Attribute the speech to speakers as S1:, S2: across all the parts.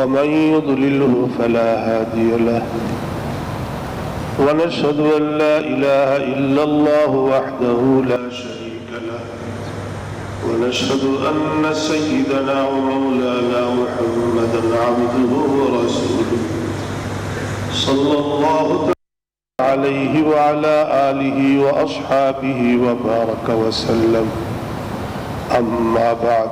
S1: ومن يضلله فلا هادي له ونشهد أن لا إله إلا الله وحده لا شريك له ونشهد أن سيدنا ومولانا محمدا عبده ورسوله صلى الله عليه وعلى آله وأصحابه وبارك وسلم أما بعد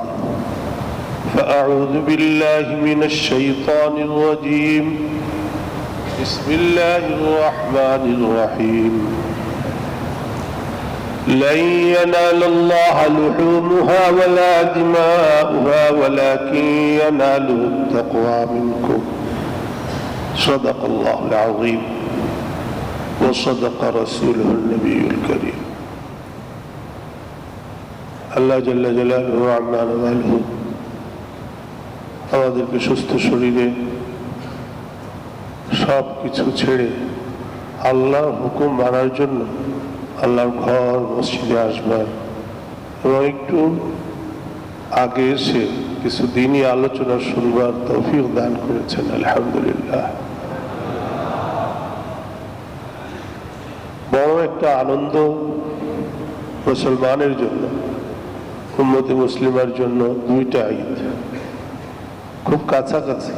S1: فأعوذ بالله من الشيطان الرجيم بسم الله الرحمن الرحيم لن ينال الله لحومها ولا دماؤها ولكن يناله التقوى منكم صدق الله العظيم وصدق رسوله النبي الكريم আল্লাহ জাল্লা জালালুহু আম্মা নাওয়ালুহু আমাদেরকে সুস্থ শরীরে সব কিছু ছেড়ে আল্লাহর হুকুম মানার জন্য আল্লাহর ঘর মসজিদে আসবার এবং একটু আগে এসে কিছু দিনই আলোচনা শুনবার তৌফিক দান করেছেন আলহামদুলিল্লাহ। বড় একটা আনন্দ মুসলমানের জন্য, উম্মতে মুসলিমার জন্য দুইটা ঈদ খুব কাছাকাছি।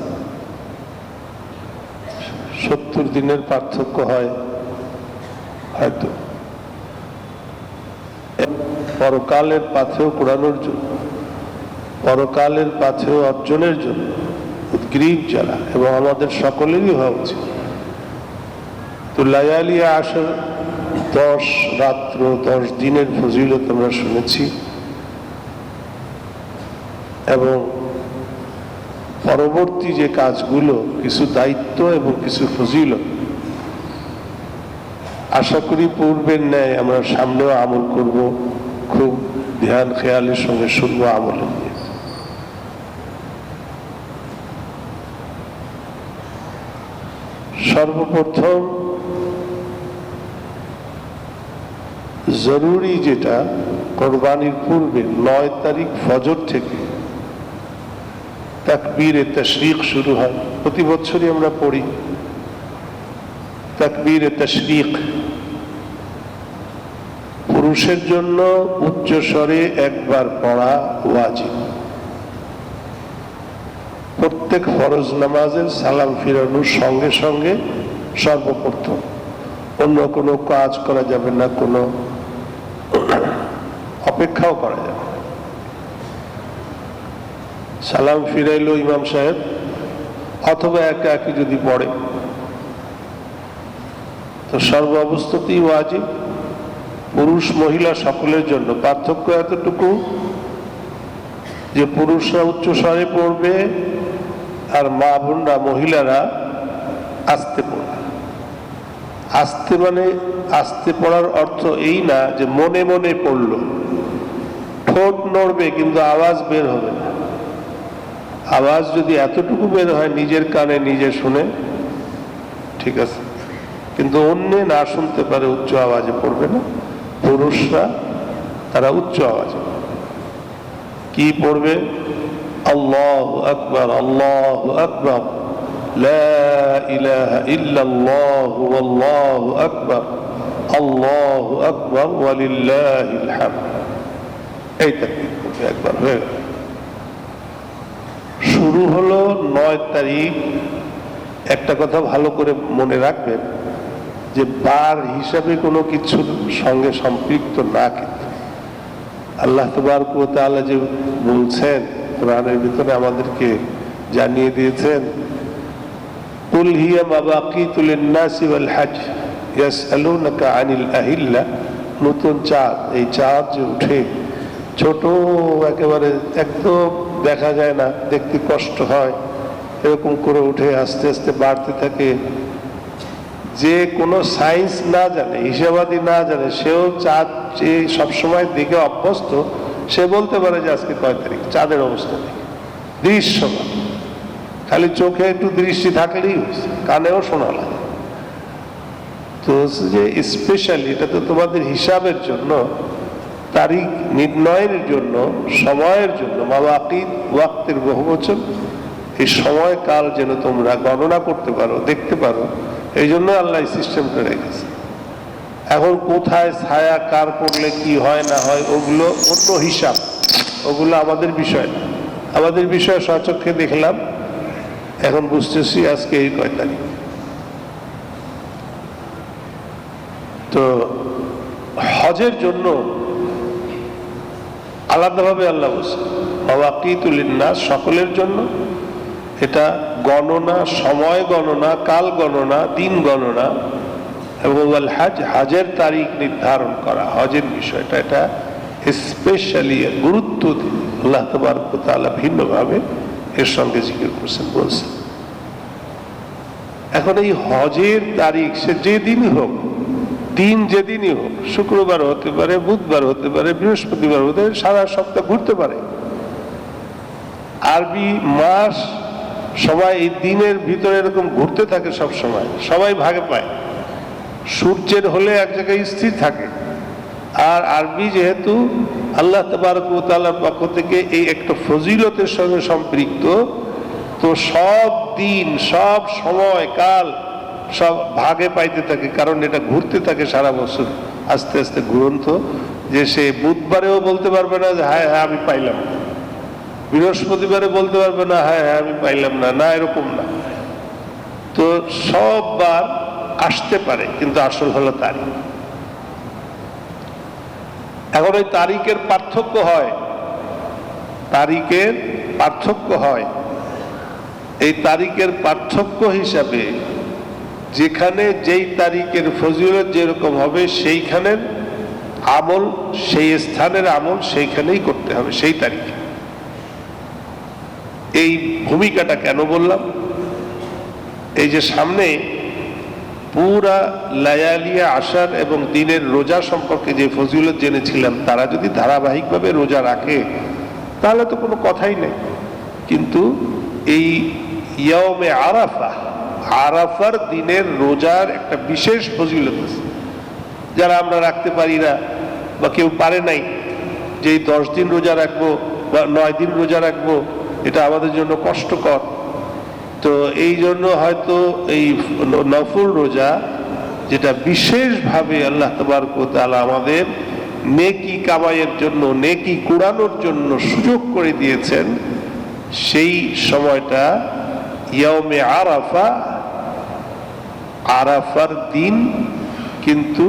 S1: 70 দিনের পার্থক্য হয় হয়তো। পরকালের পাথেও কুড়ানোর জন্য, পরকালের পাথেও অর্জনের জন্য উদ্গ্রীব যারা, এবং আমাদের সকলেরই হওয়া উচিত। তো লায়ালি আশর 10 রাত্র 10 দিনের ফজিলত আমরা শুনেছি, এবং পরবর্তী যে কাজগুলো কিছু দায়িত্ব এবং কিছু ফজিলত আশা করি পূর্বের ন্যায় আমরা সামনেও আমল করব, খুব ধ্যান খেয়ালের সঙ্গে শুনবো আমল নিয়ে। সর্বপ্রথম জরুরি যেটা, কোরবানির পূর্বে 9 তারিখ ফজর থেকে তাকবীরে তাশরীক শুরু হয়। প্রতি বছরই আমরা পড়ি তাকবীরে তাশরীক। পুরুষের জন্য উচ্চ স্বরে একবার পড়া ওয়াজিব। প্রত্যেক ফরজ নামাজের সালাম ফিরানোর সঙ্গে সঙ্গে সর্বপ্রথম, অন্য কোনো কাজ করা যাবে না, কোনো অপেক্ষাও করা যাবে। সালাম ফিরাইল ইমাম সাহেব, অথবা একা একই যদি পড়ে, তো সর্ব অবস্থাতেই ওয়াজিব। পুরুষ মহিলা সকলের জন্য পার্থক্য এতটুকু যে পুরুষরা উচ্চ স্বরে পড়বে আর মা বোনরা, মহিলারা আস্তে পড়বে। আস্তে মানে আস্তে পড়ার অর্থ এই না যে মনে মনে পড়লো, ঠোঁট নড়বে কিন্তু আওয়াজ বের হবে না। আওয়াজ যদি এতটুকু বের হয় নিজের কানে নিজে শুনে ঠিক আছে, কিন্তু অন্যে না শুনতে পারে উচ্চ আওয়াজে পড়বে না। পুরুষরা তারা উচ্চ আওয়াজে কি পড়বে? আল্লাহু আকবার, আল্লাহু আকবার, লা ইলাহা ইল্লাল্লাহু আল্লাহু আকবার, আল্লাহু আকবার ওয়ালিল্লাহিল হামদ। এই তাকবীর পড়বে একবার হয়ে গেল। শুরু হলো 9 তারিখ। একটা কথা ভালো করে মনে রাখবেন যে বার হিসাবে কোনো কিছুর সঙ্গে সম্পৃক্ত না, কিন্তু আল্লাহ তাবারক ওয়া তাআলা যে বলছেন কোরআনের ভিতরে আমাদেরকে জানিয়ে দিয়েছেন, কুল হিয়া মাওয়াকিতু লিন-নাসি ওয়াল হজ ইয়াসআলুনাকা আনিল আহিল্লা। নতুন চাঁদ, এই চাঁদ যে উঠে ছোট একেবারে একদম দেখা যায় না, দেখতে কষ্ট হয়, এরকম করে উঠে আস্তে আস্তে বাড়তে থাকে। যে কোনো সায়েন্স না জানে, হিসাবাদি না জানে, সেও চাঁদ যে সবসময় দেখে অভ্যস্ত, সে বলতে পারে যে আজকে কয় তারিখ, চাঁদের অবস্থা দেখে দৃশ্যমান। খালি চোখে একটু দৃষ্টি থাকলেই হয়েছে, কানেও শোনা লাগে। তো যে স্পেশালি এটা তো তোমাদের হিসাবের জন্য, তারিখ নির্ণয়ের জন্য, সময়ের জন্য। মাওয়াকিত ওয়াক্তের বহুবচন, এই সময় কাল যেন তোমরা গণনা করতে পারো, দেখতে পারো, এই জন্য আল্লাহ সিস্টেমটা রেখেছে। এখন কোথায় ছায়া কার পড়লে কি হয় না হয় ওগুলো অন্য হিসাব, ওগুলো আমাদের বিষয় না। আমাদের বিষয় স্বচক্ষে দেখলাম, এখন বুঝতেছি আজকে এই কয় তারিখ। তো হজের জন্য আলাদাভাবে আল্লাহ বলছে মাওয়াকিতুল লিন্নাস, সকলের জন্য। এটা গণনা, সময় গণনা, কাল গণনা, দিন গণনা এবং হজ, হজের তারিখ নির্ধারণ করা, হজের বিষয়টা এটা স্পেশালি গুরুত্ব দিয়ে আল্লাহ তাবারক ওয়া তাআলা ভিন্নভাবে এর সঙ্গে জিকির করছেন, বলছেন। এখন এই হজের তারিখ সে যেদিনই হোক, দিন যেদিনই হোক, শুক্রবার হতে পারে, বুধবার হতে পারে, বৃহস্পতিবার হতে পারে, সারা সপ্তাহ ঘুরতে পারে। আরবি মাস সবাই এই দিনের ভিতরে এরকম ঘুরতে থাকে, সব সময় সবাই ভাগে পায়। সূর্যের হলে এক জায়গায় স্থির থাকে, আর আরবি যেহেতু আল্লাহ তাবারক ওয়া তাআলার পক্ষ থেকে এই একটা ফজিলতের সঙ্গে সম্পৃক্ত, তো সব দিন, সব সময় কাল সব ভাগে পাইতে থাকে, কারণ এটা ঘুরতে থাকে সারা বছর আস্তে আস্তে ঘুরন্ত, যে সে বুধবারেও বলতে পারবে না যে হ্যাঁ হ্যাঁ আমি পাইলাম না, বৃহস্পতিবারে বলতে পারবে না হ্যাঁ হ্যাঁ আমি পাইলাম না, না এরকম না। তো সব বার আসতে পারে, কিন্তু আসল হলো তারিখ। এখন ওই তারিখের পার্থক্য হয়, তারিখের পার্থক্য হয়। এই তারিখের পার্থক্য হিসাবে যেখানে যেই তারিখের ফজিলত যেরকম হবে, সেইখানের আমল, সেই স্থানের আমল সেইখানেই করতে হবে, সেই তারিখে। এই ভূমিকাটা কেন বললাম? এই যে সামনে পুরা লায়ালিয়া আশার এবং দিনের রোজা সম্পর্কে যে ফজিলত জেনেছিলাম, তারা যদি ধারাবাহিকভাবে রোজা রাখে তাহলে তো কোনো কথাই নেই। কিন্তু এই ইয়াউমে আরাফা, আরাফার দিনের রোজার একটা বিশেষ ফজিলত আছে, যারা আমরা রাখতে পারি না বা কেউ পারে নাই, যে এই 10 দিন রোজা রাখবো বা 9 দিন রোজা রাখবো, এটা আমাদের জন্য কষ্টকর। তো এই জন্য হয়তো এই নফল রোজা, যেটা বিশেষভাবে আল্লাহ তাবারক ওয়া তাআলা আমাদের নেকি কামাইয়ের জন্য, নেকি কুড়ানোর জন্য সুযোগ করে দিয়েছেন, সেই সময়টা ইয়াউমে আরাফা, আরাফার দিন, কিন্তু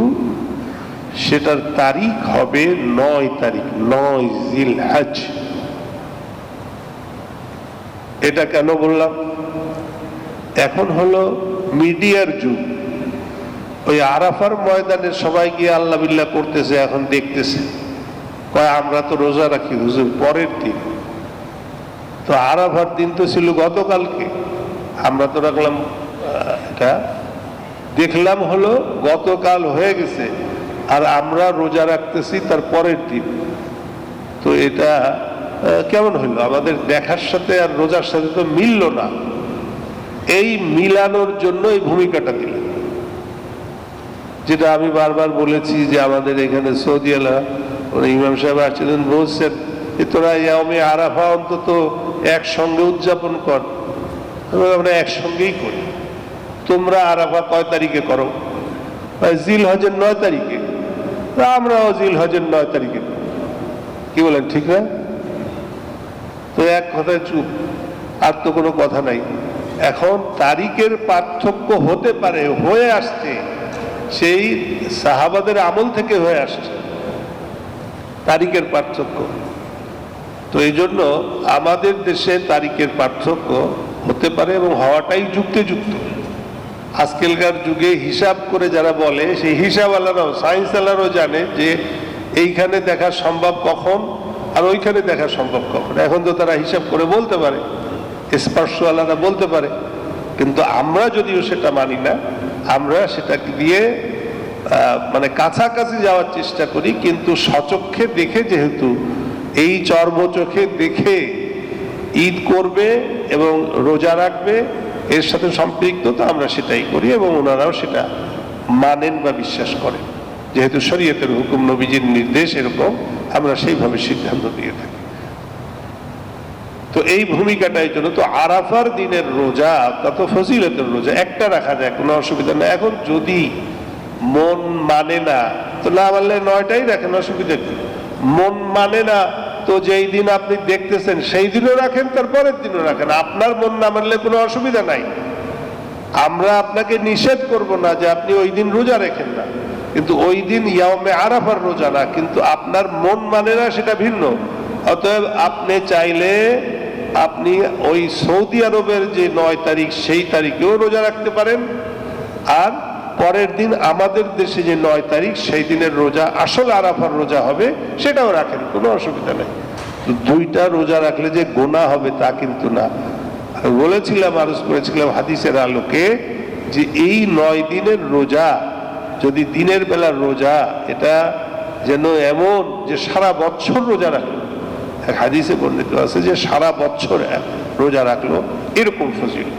S1: সেটার তারিখ হবে 9 তারিখ, 9 জিলহজ। এটা কেন বললাম? এখন হলো মিডিয়ার যুগ। ওই আরাফার ময়দানে সবাই গিয়ে আল্লাহ বিল্লাহ করতেছে, এখন দেখতেছে, কয় আমরা তো রোজা রাখি হুজুর পরের দিন। তো আরাফার দিন তো ছিল গতকালকে, আমরা তো রাখলাম, এটা দেখলাম হলো গতকাল হয়ে গেছে, আর আমরা রোজা রাখতেছি তার পরের দিন। তো এটা কেমন হইলো? আমাদের দেখার সাথে আর রোজার সাথে তো মিলল না। এই মিলানোর জন্য এই ভূমিকাটা দিলেন, যেটা আমি বারবার বলেছি যে আমাদের এখানে সৌদি আলা ইমাম সাহেব আসছিলেন, বলছেন যে তোরা ইয়াউমে আরাফা অন্তত একসঙ্গে উদযাপন কর। আমরা একসঙ্গেই করি। তোমরা আরাফা কয় তারিখে করো? জিলহজের 9 তারিখে। আমরাও জিলহজের 9 তারিখে। কি বলেন, ঠিক না? তো এক কথায় চুপ, আর তো কোনো কথা নাই। এখন তারিখের পার্থক্য হতে পারে, হয়ে আসছে, সেই সাহাবাদের আমল থেকে হয়ে আসছে তারিখের পার্থক্য। তো এই জন্য আমাদের দেশে তারিখের পার্থক্য হতে পারে এবং হওয়াটাই যুক্তিযুক্ত। আজকালকার যুগে হিসাব করে যারা বলে, সেই হিসাবওয়ালারাও, সায়েন্সওয়ালারাও জানে যে এইখানে দেখা সম্ভব কখন আর ওইখানে দেখা সম্ভব কখন। এখন তো তারা হিসাব করে বলতে পারে, স্পর্শওয়ালারা বলতে পারে, কিন্তু আমরা যদিও সেটা মানি না। আমরা সেটাকে দিয়ে মানে কাছাকাছি যাওয়ার চেষ্টা করি, কিন্তু সচক্ষে দেখে, যেহেতু এই চর্ম চোখে দেখে ঈদ করবে এবং রোজা রাখবে, এর সাথে সম্পৃক্ত, তো আমরা সেটাই করি এবং ওনারাও সেটা মানেন বা বিশ্বাস করেন। যেহেতু শরীয়তের হুকুম, নবীজির নির্দেশ এরকম, আমরা সেইভাবে সিদ্ধান্ত দিয়ে থাকি। তো এই ভূমিকাটাই জন্য তো আরাফার দিনের রোজা তত ফজিলতের রোজা একটা রাখা যায়, কোনো অসুবিধা নেই। এখন যদি মন মানে না তো না মানলে 9টাই রাখেন, অসুবিধা কি? মন মানে না তো যেই দিন আপনি দেখতেছেন সেই দিনও রাখেন, তারপরের দিনও রাখেন, আপনার মন না মানলে কোনো অসুবিধা নাই। আমরা আপনাকে নিষেধ করব না যে আপনি ওই দিন রোজা রাখেন না, কিন্তু ওই দিন ইয়াউমে আরাফার রোজা না, কিন্তু আপনার মন মানে না সেটা ভিন্ন। অতএব আপনি চাইলে আপনি ওই সৌদি আরবের যে 9 তারিখ সেই তারিখেও রোজা রাখতে পারেন, আর পরের দিন আমাদের দেশে যে 9 তারিখ সেই দিনের রোজা আসল আরাফার রোজা হবে সেটাও রাখেন, কোনো অসুবিধা নেই। তো দুইটা রোজা রাখলে যে গুনাহ হবে তা কিন্তু না। বলেছিলাম, আরজ করেছিলাম হাদিসের আলোকে যে এই 9 দিনের রোজা যদি দিনের বেলার রোজা, এটা যেন এমন যে সারা বছর রোজা রাখলো, হাদিসে বর্ণিত আছে যে সারা বছর রোজা রাখলো, এরকম ফজিল।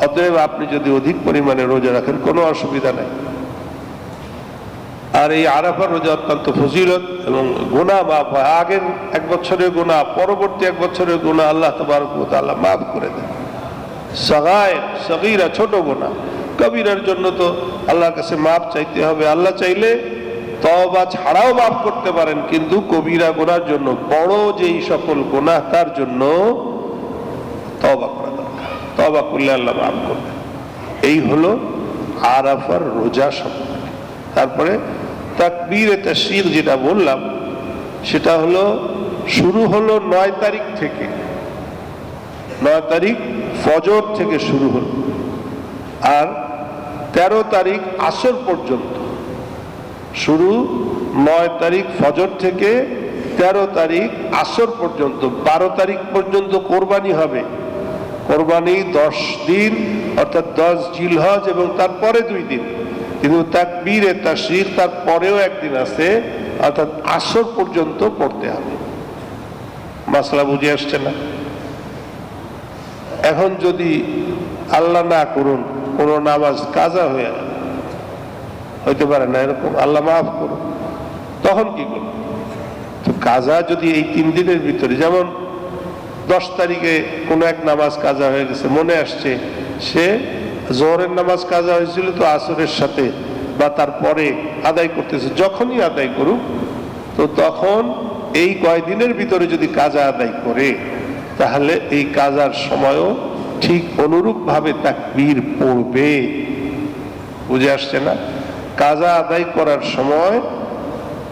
S1: অতএব আপনি যদি অধিক পরিমাণে রোজা রাখেন কোনো অসুবিধা নাই। আর এই আরাফার রোজা অত্যন্ত ফজিলত এবং গুনাহ মাফ হয়। আগের 1 বছরের গুনাহ, পরবর্তী 1 বছরের গুনাহ আল্লাহ তাবারক ওয়া তাআলা মাফ করে দেন। সাগায়ের সগীরা ছোট গুনাহ, কবিরার জন্য তো আল্লাহর কাছে মাফ চাইতে হবে। আল্লাহ চাইলে তওবা ছাড়াও মাফ করতে পারেন, কিন্তু কবিরা গুনার জন্য, বড় যেই সকল গুনাহ তার জন্য তওবা করা দরকার। তওবা করলে আল্লাহ মাফ করবেন। এই হলো আরাফার রোজা সম্পর্কে। তারপরে তাকবীরে তাশরীক যেটা বললাম সেটা হলো শুরু হলো 9 তারিখ থেকে, 9 তারিখ ফজর থেকে শুরু হলো, আর 13 তারিখ আসর পর্যন্ত। শুরু 9 তারিখ ফজর থেকে 13 তারিখ আসর পর্যন্ত। 12 তারিখ পর্যন্ত কোরবানি হবে। কোরবানি 10 দিন, অর্থাৎ 10 জিলহজ এবং তারপরে 2 দিন। কিন্তু তাকবীরে তাশরীক তার পরেও একদিন আছে, অর্থাৎ আসর পর্যন্ত পড়তে হবে। মাসলা বুঝে আসছে না? এখন যদি আল্লাহ না করুন কোনো নামাজ কাজা হয়ে হইতে পারে না, এরকম আল্লাহ মাফ করুন, তখন কি করব? তো কাজা যদি এই 3 দিনের ভিতরে, যেমন 10 তারিখে কোনো এক নামাজ কাজা হয়ে গেছে, মনে আসছে সে জোহরের নামাজ কাজা হয়েছিল তো আসরের সাথে বা তারপরে আদায় করতেছে, যখনই আদায় করুক, তো তখন এই কয়দিনের ভিতরে যদি কাজা আদায় করে তাহলে এই কাজার সময়ও ঠিক অনুরূপভাবে তাকবীর পড়বে। বুঝে আসছে না? কাজা আদায় করার সময়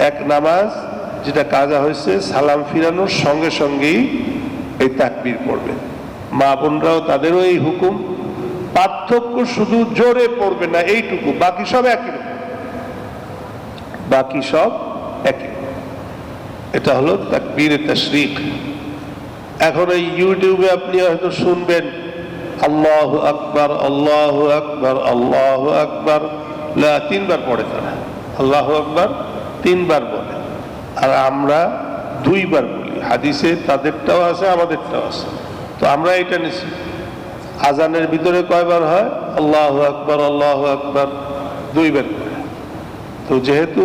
S1: এক নামাজ যেটা কাজা হয়েছে, সালাম ফিরানোর সঙ্গে সঙ্গেই এই তাকবীর পড়বে। মা বোনরাও তাদেরও এই হুকুম। পার্থক্য শুধু জোরে পড়বে না এইটুকু, বাকি সব একই রকম, বাকি সব একই। এটা হলো তাকবীরে তাশরীক। এখন এই ইউটিউবে আপনি হয়তো শুনবেন আল্লাহু আকবার, আল্লাহু আকবার, আল্লাহু আকবার, 3 বার পড়ে তারা আল্লাহু আকবার 3 বার বলে, আর আমরা 2 বার বলি। হাদিসে তাদেরটাও আছে আমাদেরটাও আছে, তো আমরা এটা নিছি। আজানের ভিতরে কয়বার হয়? আল্লাহু আকবার, আল্লাহু আকবার 2 বার করে। তো যেহেতু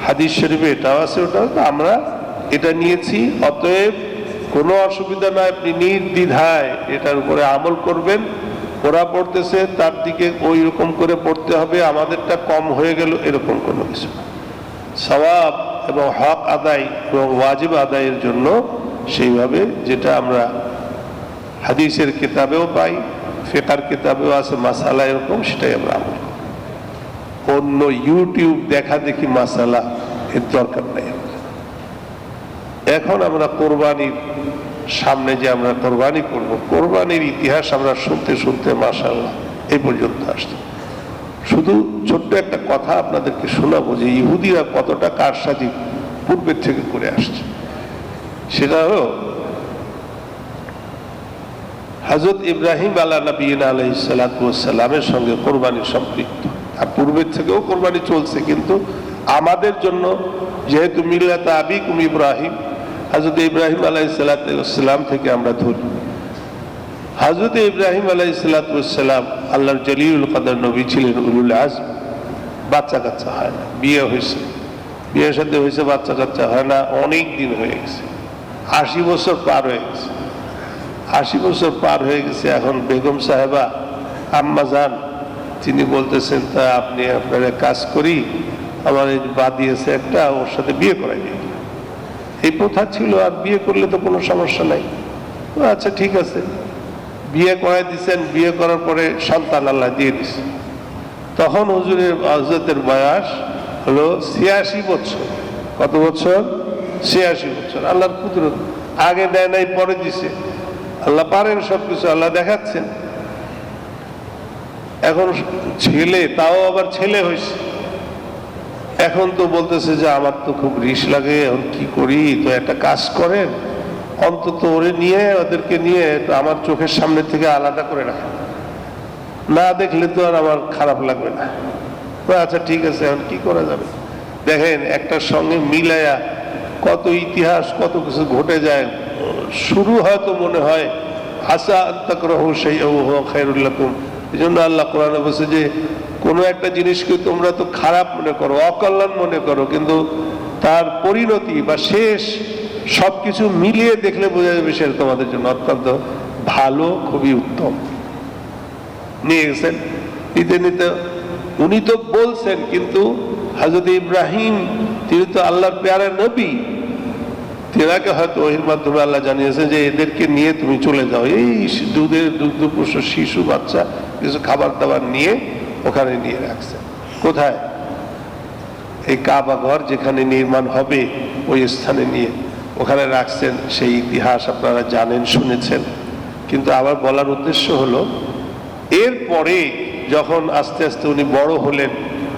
S1: হাদিস শরীফে এটাও আছে ওটাও, তো আমরা এটা নিয়েছি। অতএব কোনো অসুবিধা নাই, আপনি নির্দ্বিধায় এটার উপরে আমল করবেন। ওরা পড়তেছে তার দিকে ওই রকম করে পড়তে হবে, আমাদেরটা কম হয়ে গেল এরকম কোনো কিছু না। সওয়াব এবং হক আদায় এবং ওয়াজিব আদায়ের জন্য সেইভাবে যেটা আমরা হাদিসের কিতাবেও পাই, ফিকহের কিতাবেও আছে মাসালা এরকম, সেটাই আমরা আমল করি। অন্য ইউটিউব দেখা দেখি মাসালা এর দরকার নেই। এখন আমরা কোরবানির সামনে যে আমরা কোরবানি করব, কোরবানির ইতিহাস আমরা শুনতে শুনতে মাশাআল্লাহ এই পর্যন্ত আসছে। শুধু ছোট্ট একটা কথা আপনাদেরকে শোনাবো যে ইহুদিরা কতটা কারসাজি পূর্বের থেকে করে আসছে। সেটা হলো হযরত ইব্রাহিম নবীনা আলাইহিস সালাতু ওয়াস সালামের সঙ্গে কোরবানি সম্পৃক্ত। আর পূর্বের থেকেও কোরবানি চলছে, কিন্তু আমাদের জন্য যেহেতু মিল্লাত আবিকুম ইব্রাহিম, হযরত ইব্রাহিম আলাইহিস সালাতু ওয়াস সালাম থেকে আমরা ধরি। হযরত ইব্রাহিম আলাইহিস সালাতু ওয়াস সালাম আল্লাহর জলিলুল কদর নবী ছিলেন, উলুল আজম। বাচ্চা কাচ্চা হয় না, বিয়ে হয়েছে, বিয়ের সাথে হয়েছে, বাচ্চা কাচ্চা হয় না, অনেক দিন হয়ে গেছে, 80 বছর পার হয়ে গেছে। 80 বছর পার হয়ে গেছে, এখন বেগম সাহেবা আম্মা যান তিনি বলতেছেন, তা আপনি আপনার কাজ করি, আমার এই বা দিয়েছে একটা, ওর সাথে বিয়ে করাই দিই। এই প্রথা ছিল, আর বিয়ে করলে তো কোনো সমস্যা নাই। আচ্ছা ঠিক আছে, বিয়ে করাই দিচ্ছেন। বিয়ে করার পরে সন্তান আল্লাহ দিয়ে দিচ্ছে। তখন হজরতের বয়স হলো 86 বছর। কত বছর? 86 বছর। আল্লাহর কুদরত, আগে দেয় নাই পরে দিছে। আল্লাহ পারেন সবকিছু, আল্লাহ দেখাচ্ছেন। এখন ছেলে, তাও আবার ছেলে হয়েছে। এখন তো বলতেছে যে আমার তো খুব রিস লাগে, এখন কি করি? তো একটা কাজ করেন, অন্তত ওরে নিয়ে, ওদেরকে নিয়ে আমার চোখের সামনে থেকে আলাদা করে রাখেন, না দেখলে তো আর আমার খারাপ লাগবে না। আচ্ছা ঠিক আছে, এখন কি করা যাবে? দেখেন, একটার সঙ্গে মিলাইয়া কত ইতিহাস, কত কিছু ঘটে যায়। শুরু হয়তো মনে হয় আসা আন্তাকরাহু শাইআন ওয়া হুয়া খায়রুল লাকুম। এই জন্য আল্লাহ কোরআনে বলছে যে কোনো একটা জিনিসকে তোমরা তো খারাপ মনে করো, অকল্যাণ মনে করো, কিন্তু তার পরিণতি বা শেষ সবকিছু মিলিয়ে দেখলে বোঝা যাবে সেটা তোমাদের জন্য অত্যন্ত ভালো, খুবই উত্তম। নিয়ে গেছেন, নিতে নিতে উনি তো বলছেন, কিন্তু হযরত ইব্রাহিম তিনি তো আল্লাহর পেয়ারা নবী, তেনাকে হয়তো ওহির মাধ্যমে আল্লাহ জানিয়েছেন যে এদেরকে নিয়ে তুমি চলে যাও। এই দুগ্ধপুষ্ট শিশু বাচ্চা কিছু খাবার দাবার নিয়ে ওখানে নিয়ে রাখছে। কোথায়? এই কাবা ঘর যেখানে নির্মাণ হবে ওই স্থানে নিয়ে ওখানে রাখছেন। সেই ইতিহাস আপনারা জানেন, শুনেছেন। কিন্তু আবার বলার উদ্দেশ্য হলো, এরপরে যখন আস্তে আস্তে উনি বড় হলেন,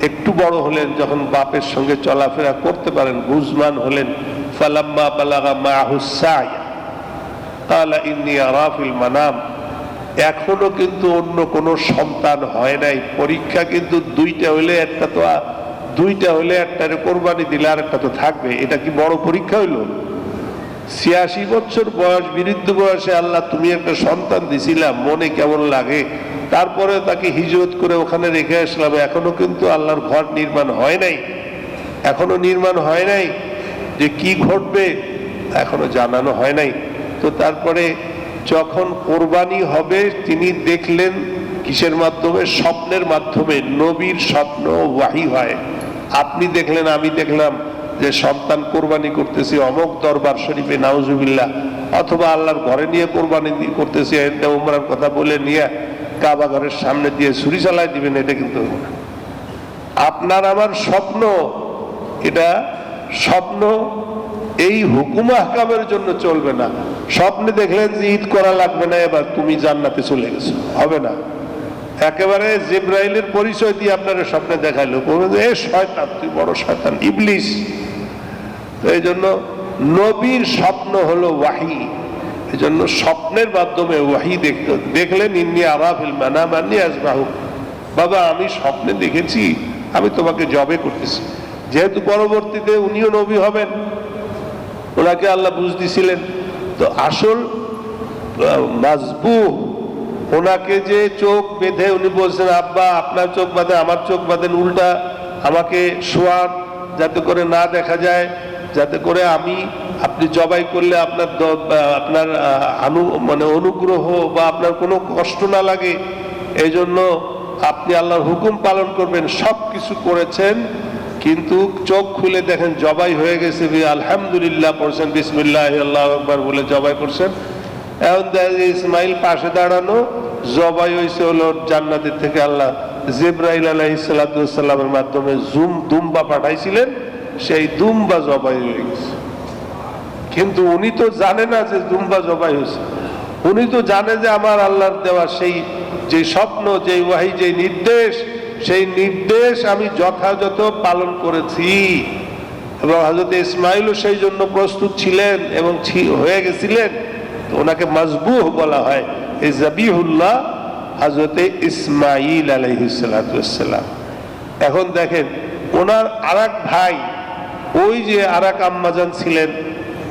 S1: একটু বড় হলেন, যখন বাপের সঙ্গে চলাফেরা করতে পারেন, বুঝমান হলেন, ফালাম্মা বালাগা মাহু সাই ক্বালা ইন্নী আরা ফিল মানাম। এখনো কিন্তু অন্য কোনো সন্তান হয় নাই। পরীক্ষা কিন্তু দুইটা হলে একটারে কোরবানি দিলে আর একটা তো থাকবে। এটা কি বড় পরীক্ষা হইল? 86 বছর বয়স, বৃদ্ধ বয়সে আল্লাহ তুমি একটা সন্তান দিছিলাম, মনে কেমন লাগে? তারপরে তাকে হিজরত করে ওখানে রেখে আসলাম। এখনো কিন্তু আল্লাহর ঘর নির্মাণ হয় নাই, এখনো নির্মাণ হয় নাই। যে কি ঘটবে এখনো জানানো হয় নাই। তো তারপরে যখন কোরবানি হবে, তিনি দেখলেন কিসের মাধ্যমে? স্বপ্নের মাধ্যমে। নবীর স্বপ্ন ওয়াহি হয়। আপনি দেখলেন, আমি দেখলাম যে সন্তান কোরবানি করতেছি অমুক দরবার শরীফে, নাউজুবিল্লাহ, অথবা আল্লাহর ঘরে নিয়ে কোরবানি করতেছি, এটা উমরার কথা বলে নিয়ে কাবা ঘরের সামনে দিয়ে ছুরি চালায় দিবেন, এটা কিন্তু আপনার আমার স্বপ্ন। এটা স্বপ্ন এই হুকুম আহকামের জন্য চলবে না। স্বপ্নে দেখলেন যে ঈদ করা লাগবে না, এবার তুমি জান্নাতে চলে গেছো, হবে না। একেবারে জিবরাইলের পরিচয় দিয়ে আপনার স্বপ্নে দেখাইলো, এ শয়তান, তুই বড় শয়তান, ইবলিস। তো এই জন্য নবীর স্বপ্ন হলো ওয়াহি। এই জন্য স্বপ্নের মাধ্যমে ওয়াহি দেখলেন, ইন্নী আরা ফিল মানাম আন্নী আযবাহুক। বাবা, আমি স্বপ্নে দেখেছি আমি তোমাকে জবে করতেছি। যেহেতু পরবর্তীতে উনিও নবী হবেন, ওনাকে আল্লাহ বুঝ দিছিলেন। তো আসল মাযবুহ, ওনাকে যে চোখ বেঁধে উনি বলছেন, আব্বা আপনার চোখ বাঁধে, আমার চোখ বাঁধেন, উল্টা আমাকে শোয়ান যাতে করে না দেখা যায়, যাতে করে আপনি জবাই করলে আপনার অনুগ্রহ বা আপনার কোনো কষ্ট না লাগে, এই জন্য আপনি আল্লাহর হুকুম পালন করবেন। সব কিছু করেছেন, কিন্তু চোখ খুলে দেখেন জবাই হয়ে গেছে। আলহামদুলিল্লাহ পড়ছেন, বিসমিল্লাহ আল্লাহু আকবার বলে জবাই করছেন। এখন ইসমাইল পাশে দাঁড়ানো, জবাই হয়েছে হলো জান্নাতের থেকে আল্লাহ জিবরাইল আলাইহিস সালাতু ওয়াস সালামের মাধ্যমে দুম্বা পাঠাইছিলেন, সেই দুম্বা জবাই হয়ে গেছে। কিন্তু উনি তো জানে না যে দুম্বা জবাই হয়েছে। উনি তো জানে যে আমার আল্লাহর দেওয়া সেই যে স্বপ্ন, যে ওয়াহি, যে নির্দেশ, সেই নির্দেশ আমি যথাযথ পালন করেছি। এবং হযরত ইসমাইলও সেই জন্য প্রস্তুত ছিলেন এবং হয়ে গেছিলেন। ওনাকে মাযবুহ বলা হয়। এই যাবিহুল্লাহ হযরত ইসমাইল আলাইহিস সালাতু ওয়াস সালাম। এখন দেখেন, ওনার আরেক ভাই, ওই যে আরেক আম্মাজান ছিলেন,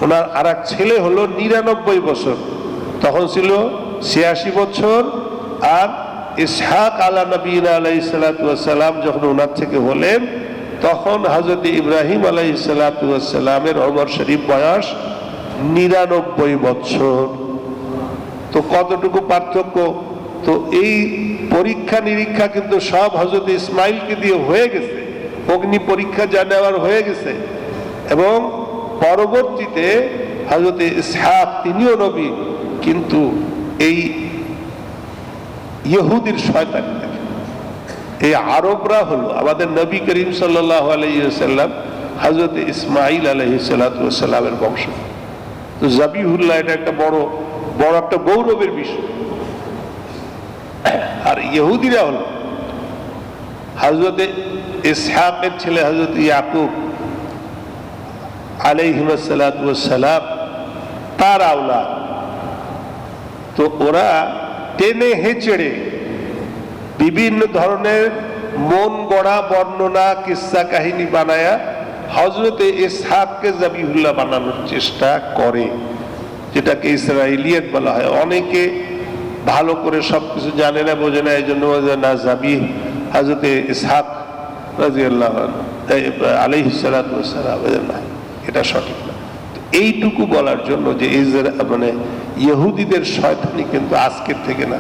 S1: ওনার আরেক ছেলে হলো 99 বছর, তখন ছিল 86 বছর। আর ইসহাক আলা নবীনা আলাইহিস সালাতু ওয়াস সালাম যখন ওনার থেকে হলেন, তখন হযরত ইব্রাহিম আলাইহিস সালাতু ওয়াস সালামের ওমর শরীফ বয়স 99 বছর। তো কতটুকু পার্থক্য? তো এই পরীক্ষা নিরীক্ষা কিন্তু সব হযরত ইসমাইলকে দিয়ে হয়ে গেছে, অগ্নি পরীক্ষা যা নেওয়ার হয়ে গেছে। এবং পরবর্তীতে হযরত ইসহাক তিনিও নবী, কিন্তু এই ইহুদির শয়তান, এই আরবরা হলো আমাদের নবী করিম সাল্লাল্লাহু আলাইহি ওয়াসাল্লাম হযরত ইসমাইল আলাইহিস সালাতু ওয়াস সালামের বংশ। তো জাবিহুল্লাহ এটা একটা বড় বড় একটা গৌরবের বিষয়। আর ইহুদিরা হলো হযরত ইসহাকের ছেলে হযরত ইয়াকুব আলাইহিস সালাতু ওয়াস সালাম, তার আওলাদ। তো ওরা টেনে হেঁচড়ে বিভিন্ন ধরনের মন গড়া বর্ণনা কিসসা কাহিনী বানায়া হযরতে ইসহাককে জাবিহুল্লাহ বানানোর চেষ্টা করে, যেটাকে ইসরাইলিয়াত বলা হয়। অনেকে ভালো করে সবকিছু জানে না, বোঝে না, এই জন্য না জাবিহ হযরতে ইসহাক রাদিয়াল্লাহু আনহু আলাইহিস সালাতু ওয়াস সালাম, এটা সঠিক না। এইটুকু বলার জন্য যে মানে ইহুদিদের শয়তানি কিন্তু আজকের থেকে না,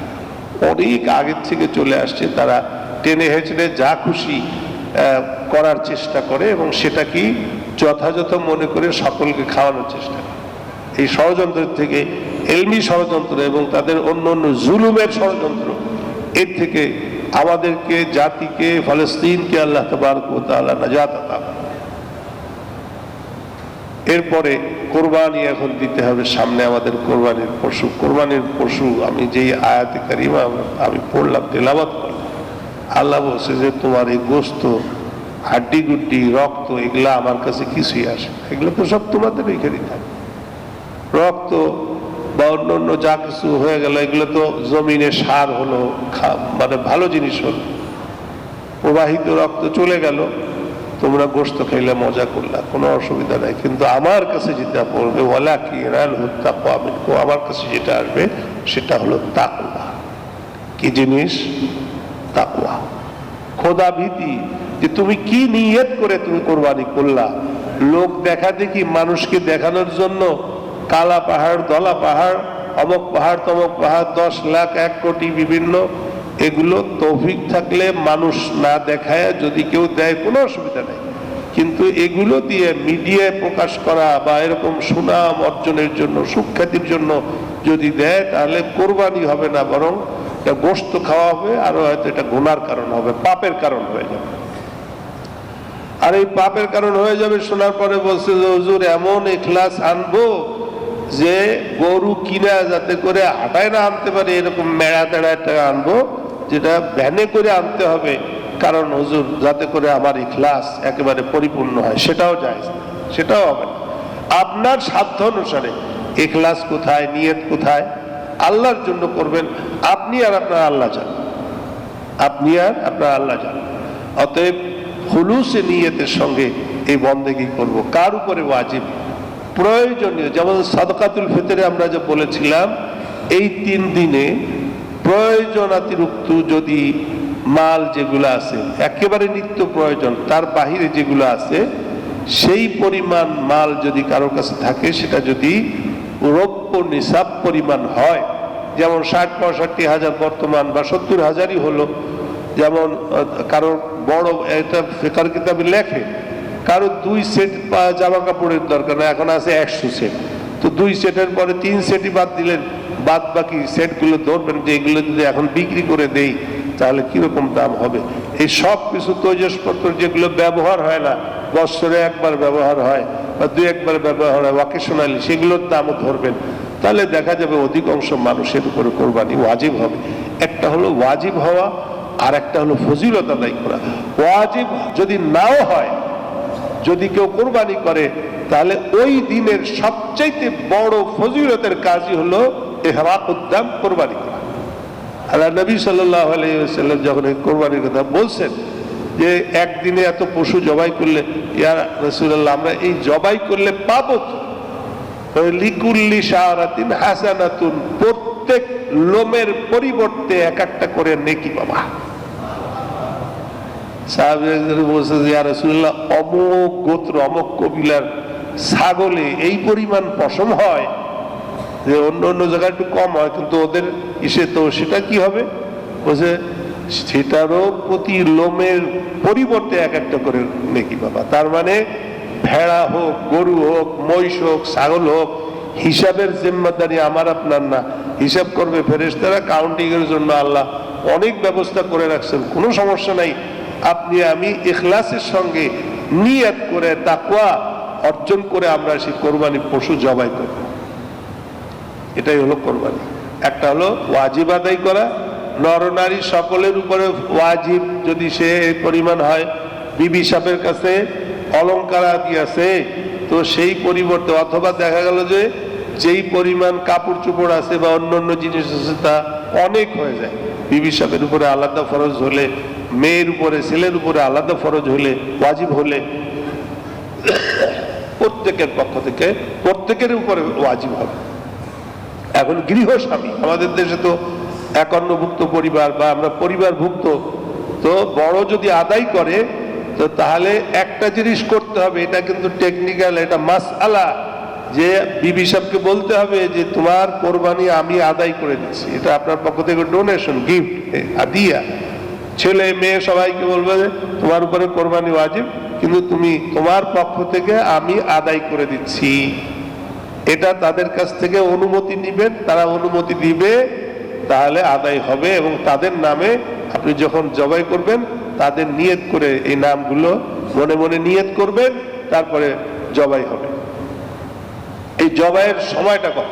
S1: অনেক আগের থেকে চলে আসছে। তারা টেনে হেঁচড়ে যা খুশি করার চেষ্টা করে এবং সেটা কি যথাযথ মনে করে সকলকে খাওয়ানোর চেষ্টা করে। এই ষড়যন্ত্রের থেকে, এলমি ষড়যন্ত্র এবং তাদের অন্য অন্য জুলুমের ষড়যন্ত্র, এর থেকে আমাদেরকে, জাতিকে, ফলস্তিনকে আল্লাহ তাবারক ওয়া তাআলা নাজাত আতা। এরপরে কোরবানি এখন দিতে হবে, সামনে আমাদের কোরবানির পশু। কোরবানির পশু আমি যেই আয়াতে কারিমা আমি পড়লাম, তেলাওয়াত করলাম, আল্লাহ বলছে যে তোমার এই গোস্ত, হাড্ডি গুড্ডি, রক্ত, এগুলা আমার কাছে কিছুই আসে, এগুলো তো সব তোমাদের ওইখানেই থাকে। রক্ত বা অন্য অন্য যা কিছু হয়ে গেল, এগুলো তো জমিনে সার হলো, মানে ভালো জিনিস হলো, প্রবাহিত রক্ত চলে গেল, তোমরা গোশত খাইলে মজা করলা, কোনো অসুবিধা নাই। কিন্তু আমার কাছে যেটা পড়বে আমার কাছে যেটা আসবে সেটা হলো তাকওয়া। কি জিনিস? তাকওয়া, খোদা ভীতি। যে তুমি কি নিয়ত করে তুমি কোরবানি করলা, লোক দেখা দেখি, মানুষকে দেখানোর জন্য কালা পাহাড়, দলা পাহাড়, অমক পাহাড়, তমক পাহাড়, 10 লাখ 1 কোটি বিভিন্ন, এগুলো তৌফিক থাকলে মানুষ না দেখায় যদি কেউ দেয় কোনো অসুবিধা নেই। কিন্তু এগুলো দিয়ে মিডিয়ায় প্রকাশ করা বা এরকম সুনাম অর্জনের জন্য, সুখ্যাতির জন্য যদি দেয়, তাহলে কোরবানি হবে না, বরং এটা গোশত খাওয়া হবে, আর হয়তো এটা গুনার কারণ হবে, পাপের কারণ হয়ে যাবে। আর এই পাপের কারণ হয়ে যাবে শোনার পরে বলছে যে হুজুর এমন ইখলাস আনবো যে গরু কিনা যাতে করে হাঁটায় না আনতে পারে, এরকম মেড়া তেড়া টাকা আনবো, যেটা ভ্যানে করে আনতে হবে, কারণ হুজুর যাতে করে আমার ইখলাস একেবারে পরিপূর্ণ হয়। সেটাও জায়েজ, সেটাও হবে না। আপনার সাধ্য অনুসারে ইখলাস কোথায়, নিয়ত কোথায়, আল্লাহর জন্য করবেন, আপনি আর আপনার আল্লাহ জানেন, আপনি আর আপনার আল্লাহ জানেন। অতএব খুলুসে নিয়তের সঙ্গে এই বন্দেগী করব। কার উপরে ওয়াজিব? প্রয়োজনীয়, যেমন সাদকাতুল ফিতরে আমরা যে বলেছিলাম, এই 3 দিনে প্রয়োজনাতিরিক্ত যদি মাল যেগুলো আছে, একেবারে নিত্য প্রয়োজন, তার বাহিরে যেগুলো আছে, সেই পরিমাণ মাল যদি কারোর কাছে থাকে, সেটা যদি রৌপ্য নিসাব পরিমাণ হয়, যেমন 60-65 হাজার বর্তমান বা 70 হাজারই হলো, যেমন কারোর বড় একটা ফিকার কিতাবে লেখে, কারো 2 সেট জামা কাপড়ের দরকার না, এখন আছে 100 সেট, তো 2 সেটের পরে 3 সেটই বাদ দিলেন, বাদ বাকি সেটগুলো ধরবেন যে এগুলো যদি এখন বিক্রি করে দেই তাহলে কিরকম দাম হবে। এই সব কিছু তৈজসপত্র যেগুলো ব্যবহার হয় না, বছরে একবার ব্যবহার হয় বা 2 একবার ব্যবহার হয় অকেশনালি, সেগুলোর দামও ধরবেন, তাহলে দেখা যাবে অধিকাংশ মানুষের উপরে কোরবানি ওয়াজিব হবে। একটা হলো ওয়াজিব হওয়া, আর একটা হলো ফজিলত আদায় করা। ওয়াজিব যদি নাও হয়, যদি কেউ কোরবানি করে, তাহলে ওই দিনের সবচাইতে বড় ফজিলতের কাজই হলো ইহরাকুদ্দাম, কোরবানি করা। আল্লাহ নবী সাল্লাল্লাহু আলাইহি ওয়াসাল্লাম যখন এই কোরবানির কথা বলছেন যে একদিনে এত পশু জবাই করলে, ইয়া রাসূলুল্লাহ আমরা এই জবাই করলে পাবো তো? লিকুল্লি শাআরাতিন হাসানাতুন, প্রত্যেক লোমের পরিবর্তে এক একটা করে নেকি পাবা। সাহাবীরা বলছে যে ইয়া রাসূলুল্লাহ অমুক গোত্র, অমুক কবিলার ছাগলে এই পরিমাণ পশম হয়, যে অন্য অন্য জায়গায় একটু কম হয়, কিন্তু ওদের ইসে তো সেটা কি হবে, বলছে সেটারও প্রতি লোমের পরিবর্তে এক একটা করে নেকি বাবা। তার মানে ভেড়া হোক, গরু হোক, মহিষ হোক, ছাগল হোক, হিসাবের জিম্মাদারি আমার আপনার না, হিসাব করবে ফেরেশতারা, কাউন্টিং এর জন্য আল্লাহ অনেক ব্যবস্থা করে রাখছেন, কোনো সমস্যা নাই। আপনি আমি ইখলাসের সঙ্গে নিয়ত করে তাকওয়া অর্জন করে আমরা সেই কোরবানি পশু জবাই করব, এটাই হলো কোরবানি। একটা হলো ওয়াজিব আদায় করা, নরনারী সকলের উপরে ওয়াজিব, যদি সে এই পরিমাণ হয়, বিবি সাহেবের কাছে অলংকার আদি আছে তো সেই পরিবর্তে, অথবা দেখা গেল যে যেই পরিমাণ কাপড় চোপড় আছে বা অন্য অন্য জিনিস আছে তা অনেক হয়ে যায়, বিবি সাহেবের উপরে আলাদা ফরজ হলে, মেয়ের উপরে ছেলের উপরে আলাদা ফরজ হলে, ওয়াজিব হলে প্রত্যেকের পক্ষ থেকে প্রত্যেকের উপরে ওয়াজিব হবে। এখন গৃহস্বামী, আমাদের দেশে তো একান্নভুক্ত পরিবার বা আমরা পরিবারভুক্ত, তো বড় যদি আদায় করে তো তাহলে একটা জিনিস করতে হবে, এটা কিন্তু টেকনিক্যাল, এটা মাসআলা, যে বিবি সাহেবকে বলতে হবে যে তোমার কোরবানি আমি আদায় করে দিচ্ছি, এটা আপনার পক্ষ থেকে ডোনেশন, গিফট, হাদিয়া। ছেলে মেয়ে সবাইকে বলবে যে তোমার উপরে কোরবানি ওয়াজিব, কিন্তু তুমি তোমার পক্ষ থেকে আমি আদায় করে দিচ্ছি, এটা তাদের কাছ থেকে অনুমতি নিবেন, তারা অনুমতি দিবে তাহলে আদায় হবে। এবং তাদের নামে আপনি যখন জবাই করবেন তাদের নিয়ত করে এই নামগুলো মনে মনে নিয়ত করবেন, তারপরে জবাই হবে। এই জবাইয়ের সময়টা কত?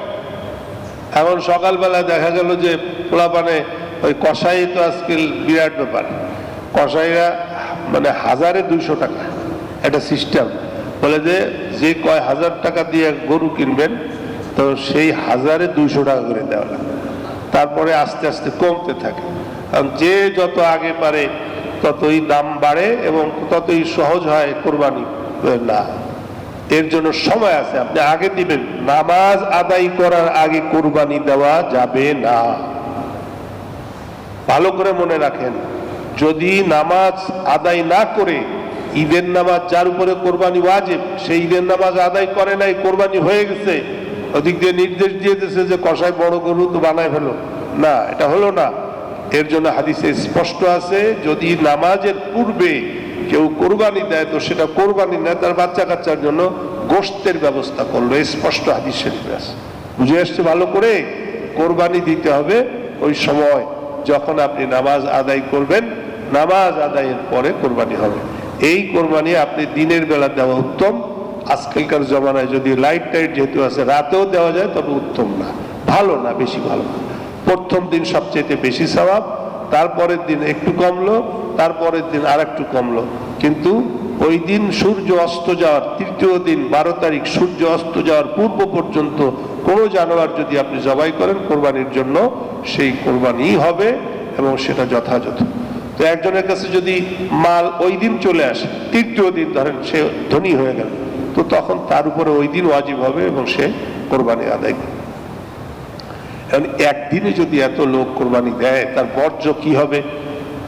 S1: এখন সকালবেলা দেখা গেল যে পোলাপানে ওই কসাই তো আজকাল বিরাট ব্যাপার, কসাইরা মানে 1200 টাকা একটা সিস্টেম, বলে যে যে কয় 1000 টাকা দিয়ে গরু কিনবেন তো সেই 1200 টাকা করে দেওয়া লাগে, তারপরে আস্তে আস্তে কমতে থাকে, কারণ যে যত আগে পারে ততই দাম বাড়ে এবং ততই সহজ হয় কোরবানি। না, এর জন্য সময় আছে, আপনি আগে দিবেন। নামাজ আদায় করার আগে কোরবানি দেওয়া যাবে না, ভালো করে মনে রাখেন। যদি নামাজ আদায় না করে, ঈদের নামাজ যার উপরে কোরবানি ওয়াজিব, সেই ঈদের নামাজ আদায় করে নাই, কোরবানি হয়ে গেছে, ওদিক দিয়ে নির্দেশ দিয়ে দিয়েছে যে কষায় বড় গরু তো বানায় ফেলো, না, এটা হলো না। এর জন্য হাদিসে স্পষ্ট আছে, যদি নামাজের পূর্বে কেউ কোরবানি দেয় তো সেটা কোরবানি না, তার বাচ্চা কাচ্চার জন্য গোশতের ব্যবস্থা করলো, স্পষ্ট হাদিস শরীফে আছে। বুঝে আসছে ভালো করে? কোরবানি দিতে হবে ওই সময় যখন আপনি নামাজ আদায় করবেন, নামাজ আদায়ের পরে কোরবানি হবে। এই কোরবানি আপনি দিনের বেলা দেওয়া উত্তম। আজকালকার জমানায় যদি লাইট টাইট যেহেতু আছে, রাতেও দেওয়া যায়, তবে উত্তম না, ভালো না, বেশি ভালো না। প্রথম দিন সবচেয়ে বেশি সওয়াব, তারপরের দিন একটু কমলো, তারপরের দিন আর একটু কমলো, কিন্তু ওই দিন সূর্য অস্ত যাওয়ার, তৃতীয় দিন 12 তারিখ সূর্য অস্ত যাওয়ার পূর্ব পর্যন্ত কোনো জানোয়ার যদি আপনি জবাই করেন কোরবানির জন্য, সেই কোরবানি হবে এবং সেটা যথাযথ। তো একজনের কাছে যদি মাল ওই দিন চলে আসে, তৃতীয় দিন ধরেন সে ধনী হয়ে গেল, তো তখন তার উপরে ওই দিন ওয়াজিব হবে এবং সে কোরবানি আদায় করবে। এখন একদিনে যদি এত লোক কোরবানি দেয়, তার বর্জ্য কি হবে?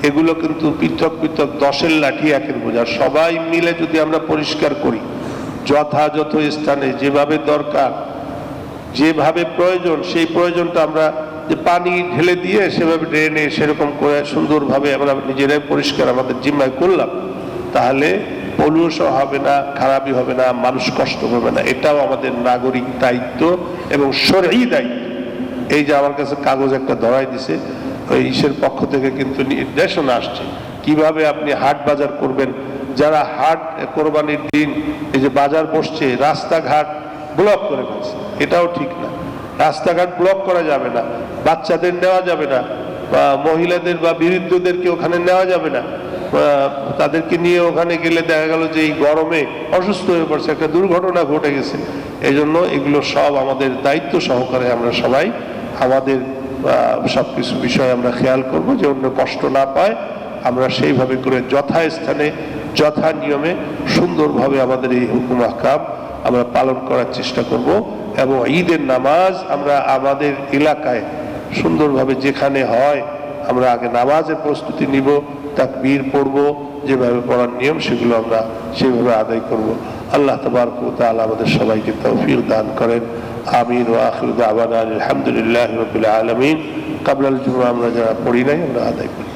S1: এগুলো কিন্তু পৃথক পৃথক 10-এর লাঠি 1-এর বোঝা। সবাই মিলে যদি আমরা পরিষ্কার করি, যথাযথ স্থানে যেভাবে দরকার, যেভাবে প্রয়োজন, সেই প্রয়োজনটা আমরা যে পানি ঢেলে দিয়ে সেভাবে ড্রেনে সেরকম করে সুন্দরভাবে আমরা নিজেরাই পরিষ্কার আমাদের জিম্মায় করলাম, তাহলে পলিউশন হবে না, খারাপই হবে না, মানুষ কষ্ট পাবে না। এটাও আমাদের নাগরিক দায়িত্ব এবং শরঈ দায়িত্ব। এই যে আমার কাছে কাগজ একটা ধরাই দিছে, ওই ইসের পক্ষ থেকে কিন্তু নির্দেশনা আসছে কিভাবে আপনি হাট বাজার করবেন। যারা হাট কোরবানির দিন এই যে বাজার বসছে, রাস্তাঘাট ব্লক করে ফেলছে, এটাও ঠিক না। রাস্তাঘাট ব্লক করা যাবে না, বাচ্চাদের নেওয়া যাবে না, বা মহিলাদের বা বৃদ্ধদেরকে ওখানে নেওয়া যাবে না। তাদেরকে নিয়ে ওখানে গেলে দেখা গেল যে এই গরমে অসুস্থ হয়ে পড়ছে, একটা দুর্ঘটনা ঘটে গেছে। এই জন্য এগুলো সব আমাদের দায়িত্ব সহকারে আমরা সবাই আমাদের সবকিছু বিষয় আমরা খেয়াল করব, যে অন্য কষ্ট না পায়। আমরা সেইভাবে করে যথাস্থানে যথা নিয়মে সুন্দরভাবে আমাদের এই হুকুম আহকাম আমরা পালন করার চেষ্টা করব। এবং ঈদের নামাজ আমরা আমাদের এলাকায় সুন্দরভাবে যেখানে হয় আমরা আগে নামাজের প্রস্তুতি নিব, তাকবীর পড়ব, যেভাবে পড়ার নিয়ম সেগুলো আমরা সেভাবে আদায় করব। আল্লাহ তাবারক ওয়া তাআলা আমাদের সবাইকে তৌফিক দান করেন। আমিন ওয়া আখিরু দাওয়ানা আলহামদুলিল্লাহি রাব্বিল আলামিন। কাবলাল জুমা আমরা যারা পড়ি নাই আমরা আদায় করি।